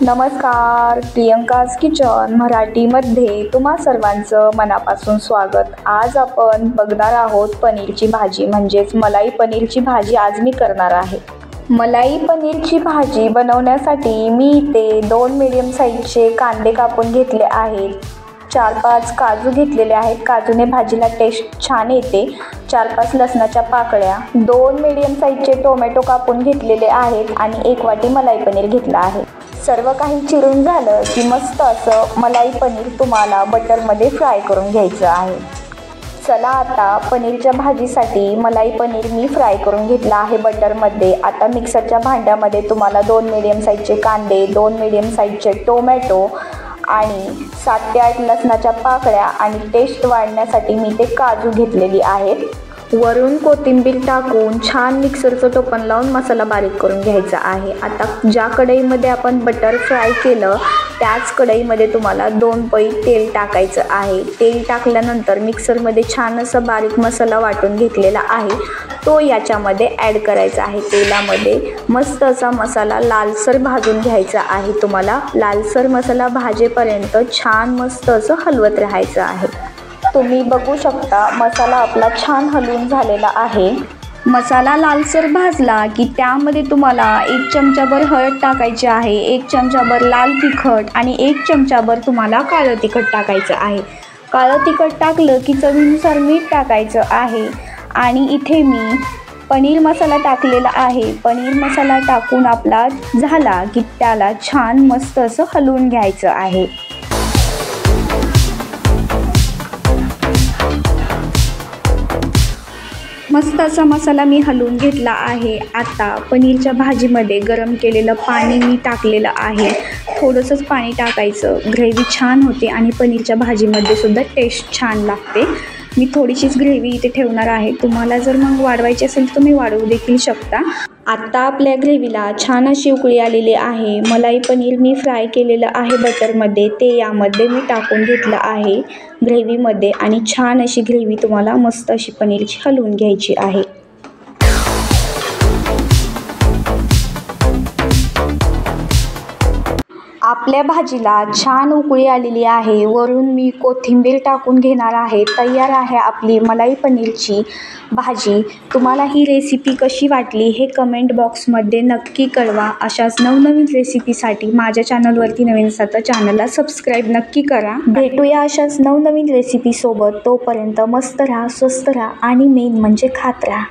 नमस्कार, प्रियंकाज किचन मराठीमध्ये तुम्हा सर्वांचं मनापासून स्वागत। आज आपण बघणार आहोत पनीरची भाजी, म्हणजेच मलाई पनीरची भाजी आज मी करणार आहे। मलाई पनीरची भाजी बनवण्यासाठी मी इथे 2 मीडियम साईजचे कांदे कापून घेतले आहेत। 4-5 काजू घेतलेले आहेत, काजूने भाजीला टेस्ट छान येते। 4-5 लसणाच्या पाकळ्या, 2 मीडियम साईजचे टोमॅटो कापून घेतलेले आहेत आणि 1 वाटी मलाई पनीर घेतला आहे। सर्व काही चिरून झालं की मस्त असं मलाई पनीर तुम्हाला बटरमध्ये फ्राय करून घ्यायचं आहे। चला आता पनीरच्या भाजीसाठी मलाई पनीर मी फ्राय करून घेतला आहे बटरमध्ये। आता मिक्सरच्या भांड्यामध्ये तुम्हाला 2 मीडियम साईजचे कांदे, 2 मीडियम साईजचे टोमॅटो आणि 7 ते 8 लसणाच्या पाकळ्या आणि टेस्ट वाढण्यासाठी मी ते काजू घेतलेली आहेत। वरून कोथिंबीर टाकून छान मिक्सरचं टोपण लावून मसाला बारीक करून घ्यायचा आहे। आता ज्या कढईमध्ये आपण बटर फ्राय केलं त्याच कढईमध्ये तुम्हाला 2 पळी तेल टाकायचं आहे। तेल टाकल्यानंतर मिक्सरमध्ये छान असं बारीक मसाला वाटून घेतलेला आहे तो याच्यामध्ये ॲड करायचा आहे। तेलामध्ये मस्त असा मसाला लालसर भाजून घ्यायचा आहे। तुम्हाला लालसर मसाला भाजेपर्यंत छान मस्त असं हलवत राहायचं आहे। तुम्ही बघू शकता मसाला आपला छान हलवून झालेला आहे। मसाला लालसर भाजला की त्यामध्ये तुम्हाला 1 चमचाभर हळद टाकायची आहे, 1 चमचाभर लाल तिखट आणि 1 चमचाभर तुम्हाला काळं तिखट टाकायचं आहे। काळं तिखट टाकलं की चवीनुसार मीठ टाकायचं आहे आणि इथे मी पनीर मसाला टाकलेला आहे। पनीर मसाला टाकून आपला झाला की त्याला छान मस्त असं हलवून घ्यायचं आहे। मस्त असा मसाला मी हलवून घेतला आहे। आता पनीरच्या भाजीमध्ये गरम केलेलं पाणी मी टाकलेलं आहे। थोडंसंच पाणी टाकायचं, ग्रेव्ही छान होते आणि पनीरच्या भाजीमध्ये सुद्धा टेस्ट छान लागते। मी थोडीशीच ग्रेव्ही इथे ठेवणार आहे, तुम्हाला जर मग वाढवायची असेल तर तुम्ही वाढवू देखील शकता। आता आपल्या ग्रेव्हीला छान अशी उकळी आलेली आहे। मलाई पनीर मी फ्राय केलेलं आहे बटरमध्ये, ते यामध्ये मी टाकून घेतलं आहे ग्रेव्हीमध्ये आणि छान अशी ग्रेव्ही तुम्हाला मस्त अशी पनीरची हलवून घ्यायची आहे। आपल्या भाजीला छान उकळी आलेली आहे, वरून मी कोथिंबीर टाकून घेणार आहे। तयार आहे आपली मलाई पनीरची भाजी। तुम्हाला ही रेसिपी कशी वाटली हे कमेंट बॉक्समध्ये नक्की कळवा। अशाच नवनवीन रेसिपीसाठी माझ्या चॅनलवरती नवीन असाल तर चॅनलला सबस्क्राईब नक्की करा। भेटूया अशाच नवनवीन रेसिपीसोबत, तोपर्यंत मस्त राहा, स्वस्त राहा आणि मेन म्हणजे खात राहा।